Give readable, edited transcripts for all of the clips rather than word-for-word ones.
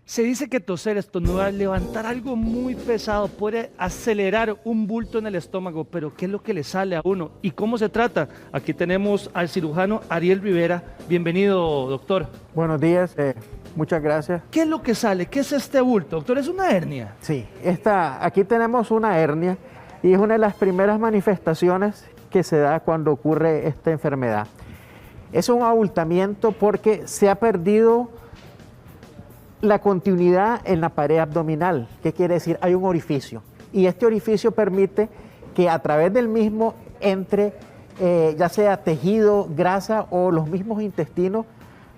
Se dice que toser, estornudar, levantar algo muy pesado puede acelerar un bulto en el estómago, pero ¿qué es lo que le sale a uno? ¿Y cómo se trata? Aquí tenemos al cirujano Ariel Rivera. Bienvenido, doctor. Buenos días, muchas gracias. ¿Qué es lo que sale? ¿Qué es este bulto, doctor? ¿Es una hernia? Sí, aquí tenemos una hernia y es una de las primeras manifestaciones que se da cuando ocurre esta enfermedad. Es un abultamiento porque se ha perdido la continuidad en la pared abdominal. ¿Qué quiere decir? Hay un orificio y este orificio permite que a través del mismo entre ya sea tejido, grasa o los mismos intestinos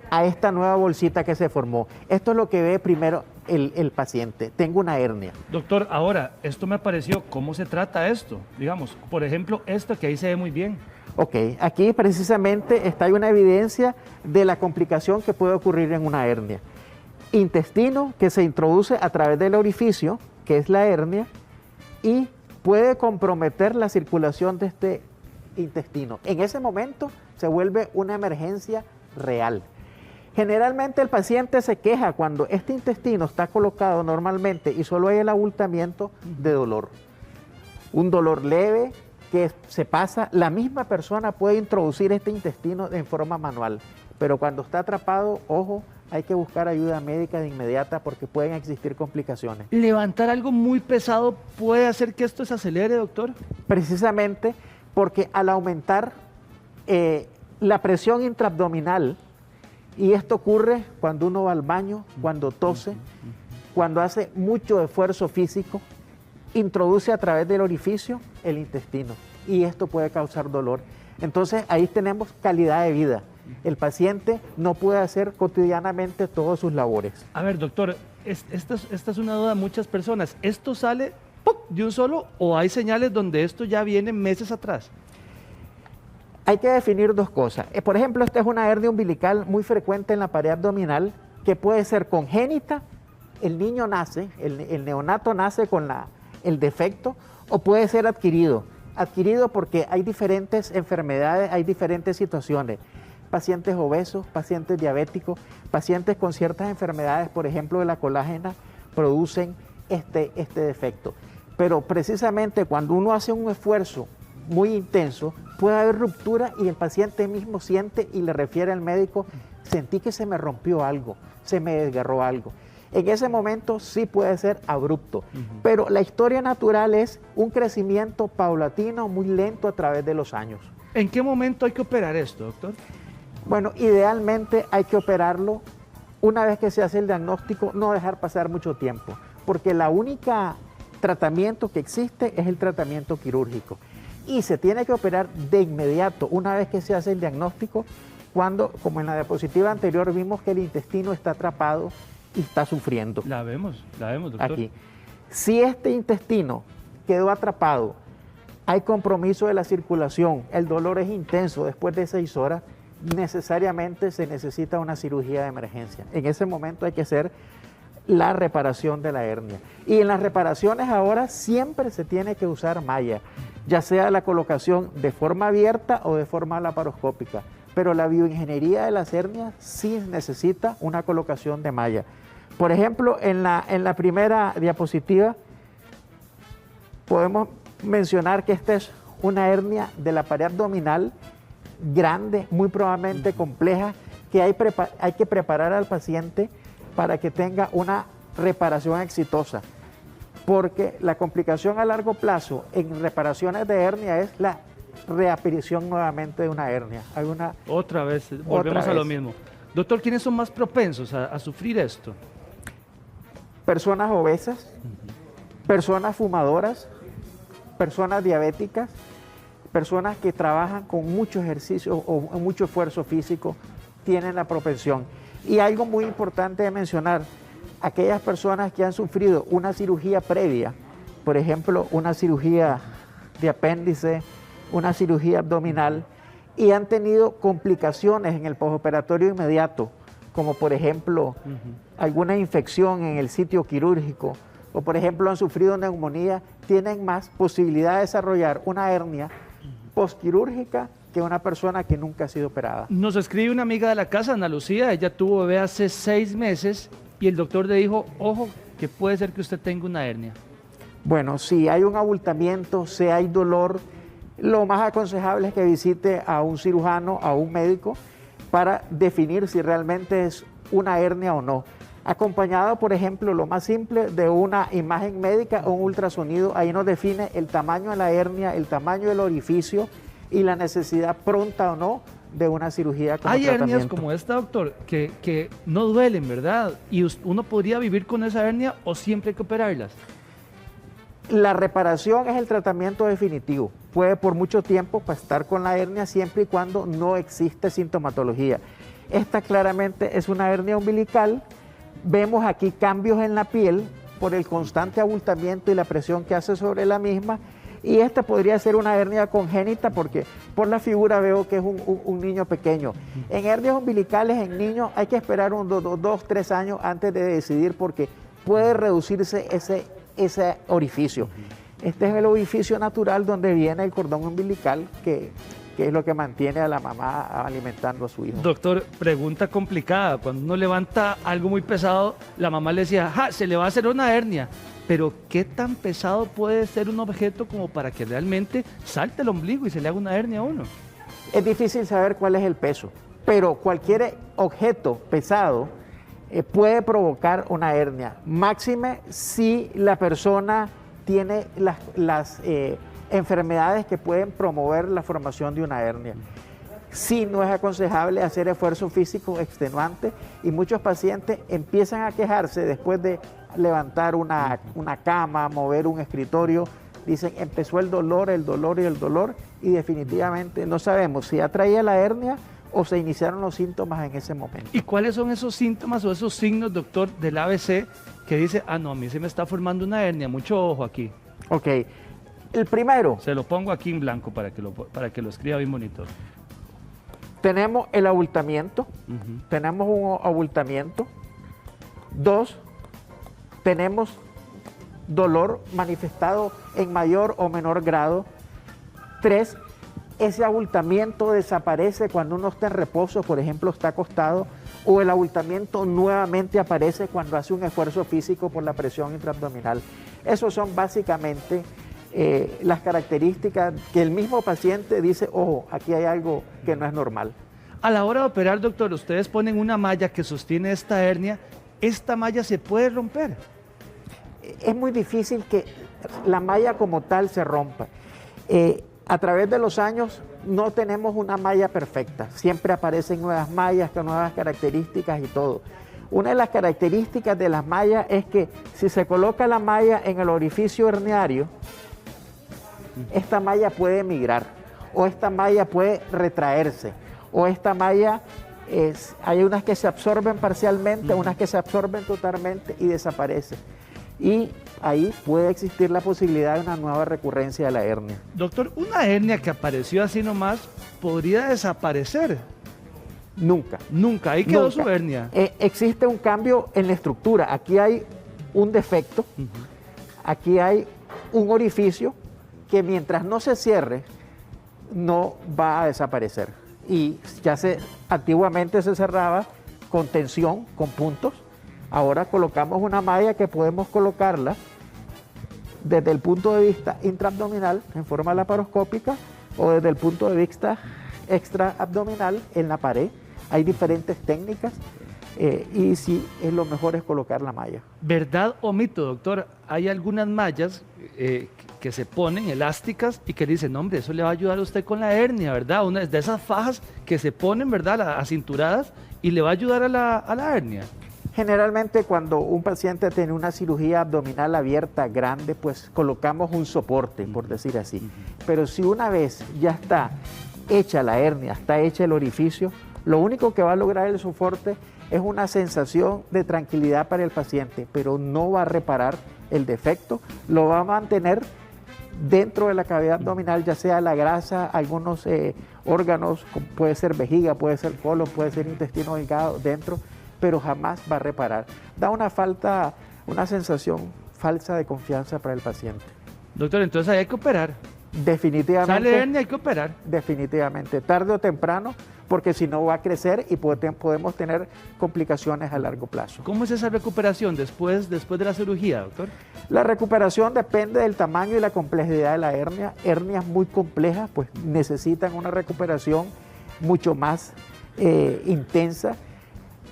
a esta nueva bolsita que se formó. Esto es lo que ve primero el paciente. Tengo una hernia. Doctor, ahora, esto me apareció. ¿Cómo se trata esto? Digamos, por ejemplo, esto que ahí se ve muy bien. Ok, aquí precisamente está una evidencia de la complicación que puede ocurrir en una hernia. Intestino que se introduce a través del orificio, que es la hernia, y puede comprometer la circulación de este intestino. En ese momento se vuelve una emergencia real. Generalmente el paciente se queja cuando este intestino está colocado normalmente y solo hay el abultamiento de dolor. Un dolor leve que se pasa, la misma persona puede introducir este intestino en forma manual, pero cuando está atrapado, ojo, hay que buscar ayuda médica de inmediata porque pueden existir complicaciones. ¿Levantar algo muy pesado puede hacer que esto se acelere, doctor? Precisamente porque al aumentar la presión intraabdominal, y esto ocurre cuando uno va al baño, cuando tose, cuando hace mucho esfuerzo físico, introduce a través del orificio el intestino y esto puede causar dolor. Entonces ahí tenemos calidad de vida. El paciente no puede hacer cotidianamente todas sus labores. A ver, doctor, esta es una duda de muchas personas. ¿Esto sale ¡puc! De un solo o hay señales donde esto ya viene meses atrás? Hay que definir dos cosas. Por ejemplo, esta es una hernia umbilical muy frecuente en la pared abdominal que puede ser congénita, el niño nace, el neonato nace con el defecto, o puede ser adquirido. Adquirido porque hay diferentes enfermedades, hay diferentes situaciones. Pacientes obesos, pacientes diabéticos, pacientes con ciertas enfermedades, por ejemplo de la colágena, producen este defecto. Pero precisamente cuando uno hace un esfuerzo muy intenso, puede haber ruptura y el paciente mismo siente y le refiere al médico, sentí que se me rompió algo, se me desgarró algo. En ese momento sí puede ser abrupto, pero la historia natural es un crecimiento paulatino, muy lento a través de los años. ¿En qué momento hay que operar esto, doctor? Bueno, idealmente hay que operarlo una vez que se hace el diagnóstico, no dejar pasar mucho tiempo, porque la única tratamiento que existe es el tratamiento quirúrgico. Y se tiene que operar de inmediato, una vez que se hace el diagnóstico, cuando, como en la diapositiva anterior, vimos que el intestino está atrapado y está sufriendo. La vemos, doctor. Aquí. Si este intestino quedó atrapado, hay compromiso de la circulación, el dolor es intenso después de 6 horas, necesariamente se necesita una cirugía de emergencia. En ese momento hay que hacer la reparación de la hernia. Y en las reparaciones ahora siempre se tiene que usar malla, ya sea la colocación de forma abierta o de forma laparoscópica. Pero la bioingeniería de las hernias sí necesita una colocación de malla. Por ejemplo, en la primera diapositiva podemos mencionar que esta es una hernia de la pared abdominal grande, muy probablemente compleja, que hay que preparar al paciente para que tenga una reparación exitosa. Porque la complicación a largo plazo en reparaciones de hernia es la reaparición nuevamente de una hernia. Otra vez, volvemos a lo mismo. Doctor, ¿quiénes son más propensos a sufrir esto? Personas obesas, personas fumadoras, personas diabéticas, personas que trabajan con mucho ejercicio o mucho esfuerzo físico, tienen la propensión. Y algo muy importante de mencionar, aquellas personas que han sufrido una cirugía previa, por ejemplo, una cirugía de apéndice, una cirugía abdominal, y han tenido complicaciones en el postoperatorio inmediato, como por ejemplo alguna infección en el sitio quirúrgico, o por ejemplo han sufrido neumonía, tienen más posibilidad de desarrollar una hernia postquirúrgica que una persona que nunca ha sido operada. Nos escribe una amiga de la casa, Ana Lucía, ella tuvo bebé hace 6 meses y el doctor le dijo, ojo, que puede ser que usted tenga una hernia. Bueno, si hay un abultamiento, si hay dolor, lo más aconsejable es que visite a un cirujano, a un médico, para definir si realmente es una hernia o no. Acompañado, por ejemplo, lo más simple, de una imagen médica o un ultrasonido. Ahí nos define el tamaño de la hernia, el tamaño del orificio y la necesidad pronta o no de una cirugía como Hay tratamiento. hernias como esta, doctor, que no duelen, ¿verdad? Y uno podría vivir con esa hernia o siempre hay que operarlas. La reparación es el tratamiento definitivo. Puede por mucho tiempo estar con la hernia siempre y cuando no existe sintomatología. Esta claramente es una hernia umbilical. Vemos aquí cambios en la piel por el constante abultamiento y la presión que hace sobre la misma. Y esta podría ser una hernia congénita porque por la figura veo que es un niño pequeño. En hernias umbilicales en niños hay que esperar unos 2-3 años antes de decidir porque puede reducirse ese orificio. Este es el orificio natural donde viene el cordón umbilical que es lo que mantiene a la mamá alimentando a su hijo. Doctor, pregunta complicada. Cuando uno levanta algo muy pesado, la mamá le decía, ¡ja! Se le va a hacer una hernia. Pero ¿qué tan pesado puede ser un objeto como para que realmente salte el ombligo y se le haga una hernia a uno? Es difícil saber cuál es el peso, pero cualquier objeto pesado puede provocar una hernia. Máxime si la persona tiene las enfermedades que pueden promover la formación de una hernia. Sí, no es aconsejable hacer esfuerzo físico extenuante y muchos pacientes empiezan a quejarse después de levantar una cama, mover un escritorio. Dicen, empezó el dolor y definitivamente no sabemos si ya traía la hernia o se iniciaron los síntomas en ese momento. ¿Y cuáles son esos síntomas o esos signos, doctor, del ABC que dice, no, a mí se me está formando una hernia, mucho ojo aquí? Ok, el primero. Se lo pongo aquí en blanco para que lo escriba bien bonito. Tenemos el abultamiento, tenemos un abultamiento. 2, tenemos dolor manifestado en mayor o menor grado. 3, ese abultamiento desaparece cuando uno está en reposo, por ejemplo, está acostado, o el abultamiento nuevamente aparece cuando hace un esfuerzo físico por la presión intraabdominal. Esos son básicamente las características que el mismo paciente dice, ojo, aquí hay algo que no es normal. A la hora de operar, doctor, ustedes ponen una malla que sostiene esta hernia. ¿Esta malla se puede romper? Es muy difícil que la malla como tal se rompa. A través de los años no tenemos una malla perfecta. Siempre aparecen nuevas mallas con nuevas características y todo. Una de las características de las mallas es que si se coloca la malla en el orificio herniario, esta malla puede migrar o esta malla puede retraerse o esta malla hay unas que se absorben parcialmente, unas que se absorben totalmente y desaparecen. Y ahí puede existir la posibilidad de una nueva recurrencia de la hernia. Doctor, una hernia que apareció así nomás podría desaparecer. Nunca. Nunca, ahí quedó Nunca. su hernia. Existe un cambio en la estructura. Aquí hay un defecto, aquí hay un orificio que mientras no se cierre, no va a desaparecer. Y antiguamente se cerraba con tensión, con puntos. Ahora colocamos una malla que podemos colocarla desde el punto de vista intraabdominal en forma laparoscópica o desde el punto de vista extraabdominal en la pared. Hay diferentes técnicas y sí, lo mejor es colocar la malla. ¿Verdad o mito, doctor? Hay algunas mallas que se ponen elásticas y que dicen, no, hombre, eso le va a ayudar a usted con la hernia, ¿verdad? Una de esas fajas que se ponen, ¿verdad?, acinturadas y le va a ayudar a la hernia. Generalmente cuando un paciente tiene una cirugía abdominal abierta grande, pues colocamos un soporte, por decir así. Pero si una vez ya está hecha la hernia, está hecha el orificio, lo único que va a lograr el soporte es una sensación de tranquilidad para el paciente, pero no va a reparar el defecto, lo va a mantener dentro de la cavidad abdominal, ya sea la grasa, algunos órganos, puede ser vejiga, puede ser colon, puede ser intestino delgado dentro, pero jamás va a reparar. Da una sensación falsa de confianza para el paciente. Doctor, entonces ahí hay que operar. Definitivamente. Sale hernia, hay que operar. Definitivamente. Tarde o temprano porque si no va a crecer y podemos tener complicaciones a largo plazo. ¿Cómo es esa recuperación después de la cirugía, doctor? La recuperación depende del tamaño y la complejidad de la hernia. Hernias muy complejas pues necesitan una recuperación mucho más intensa.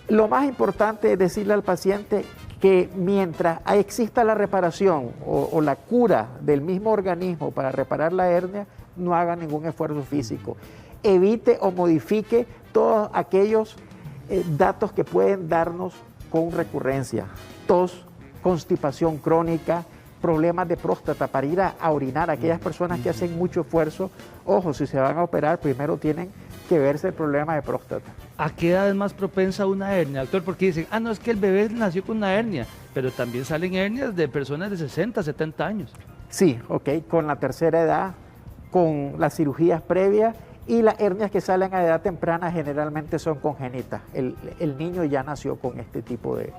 Lo más importante es decirle al paciente que mientras exista la reparación o la cura del mismo organismo para reparar la hernia, no haga ningún esfuerzo físico. Evite o modifique todos aquellos datos que pueden darnos con recurrencia: tos, constipación crónica, problemas de próstata para ir a orinar. Aquellas personas que hacen mucho esfuerzo, ojo, si se van a operar, primero tienen que verse el problema de próstata. ¿A qué edad es más propensa una hernia, doctor? Porque dicen, no, es que el bebé nació con una hernia, pero también salen hernias de personas de 60, 70 años. Sí, ok, con la tercera edad, con las cirugías previas, y las hernias que salen a edad temprana generalmente son congénitas. El niño ya nació con este tipo de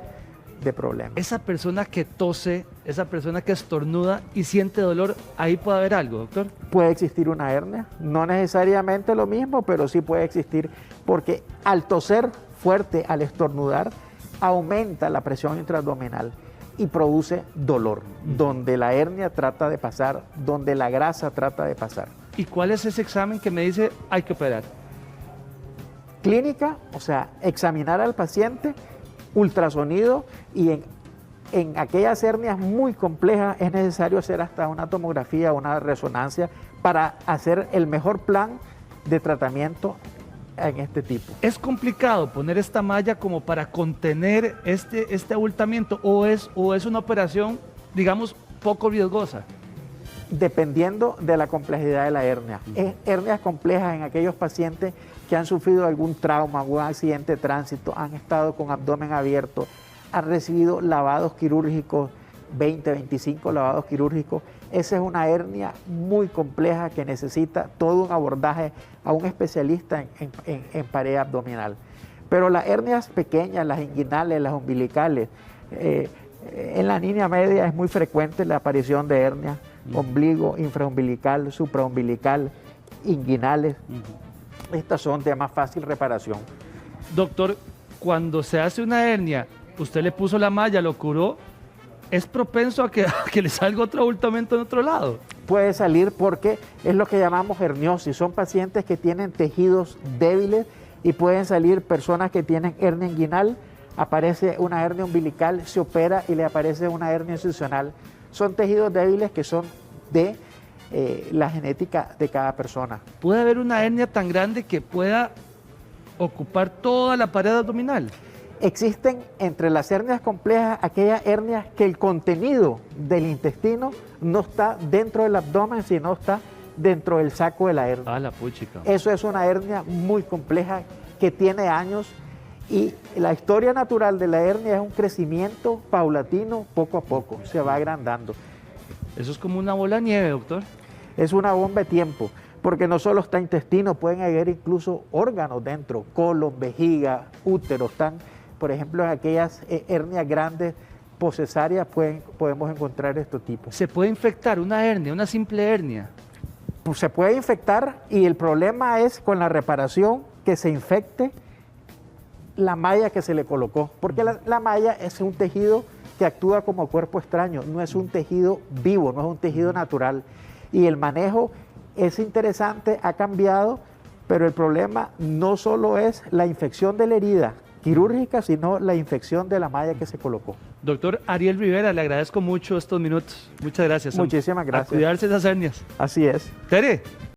problemas. Esa persona que tose, esa persona que estornuda y siente dolor, ¿ahí puede haber algo, doctor? Puede existir una hernia, no necesariamente lo mismo, pero sí puede existir, porque al toser fuerte, al estornudar, aumenta la presión intraabdominal y produce dolor, donde la hernia trata de pasar, donde la grasa trata de pasar. ¿Y cuál es ese examen que me dice hay que operar? Clínica, o sea, examinar al paciente, ultrasonido, y en aquellas hernias muy complejas es necesario hacer hasta una tomografía, una resonancia para hacer el mejor plan de tratamiento en este tipo. ¿Es complicado poner esta malla como para contener este abultamiento o es una operación, digamos, poco riesgosa? Dependiendo de la complejidad de la hernia. Hernias complejas en aquellos pacientes que han sufrido algún trauma, algún accidente de tránsito, han estado con abdomen abierto, han recibido lavados quirúrgicos, 20, 25 lavados quirúrgicos. Esa es una hernia muy compleja que necesita todo un abordaje a un especialista en pared abdominal. Pero las hernias pequeñas, las inguinales, las umbilicales, en la línea media es muy frecuente la aparición de hernias, ombligo, infraumbilical, supraumbilical, inguinales. Estas son de más fácil reparación. Doctor, cuando se hace una hernia, usted le puso la malla, lo curó, ¿es propenso a que le salga otro abultamiento en otro lado? Puede salir porque es lo que llamamos herniosis. Son pacientes que tienen tejidos débiles y pueden salir personas que tienen hernia inguinal, aparece una hernia umbilical, se opera y le aparece una hernia incisional. Son tejidos débiles que son de la genética de cada persona. ¿Puede haber una hernia tan grande que pueda ocupar toda la pared abdominal? Existen entre las hernias complejas aquellas hernias que el contenido del intestino no está dentro del abdomen, sino está dentro del saco de la hernia. La puchica. Eso es una hernia muy compleja que tiene años, y la historia natural de la hernia es un crecimiento paulatino, poco a poco, se va agrandando. Eso es como una bola de nieve, doctor. Es una bomba de tiempo, porque no solo está intestino, pueden haber incluso órganos dentro, colon, vejiga, útero. Están, por ejemplo, en aquellas hernias grandes poscesáreas podemos encontrar estos tipos. ¿Se puede infectar una hernia, una simple hernia? Pues se puede infectar, y el problema es con la reparación que se infecte la malla que se le colocó, porque la malla es un tejido que actúa como cuerpo extraño, no es un tejido vivo, no es un tejido natural, y el manejo es interesante, ha cambiado, pero el problema no solo es la infección de la herida quirúrgica, sino la infección de la malla que se colocó. Doctor Ariel Rivera, le agradezco mucho estos minutos. Muchas gracias. Muchísimas gracias. A cuidarse de esas hernias. Así es. Tere.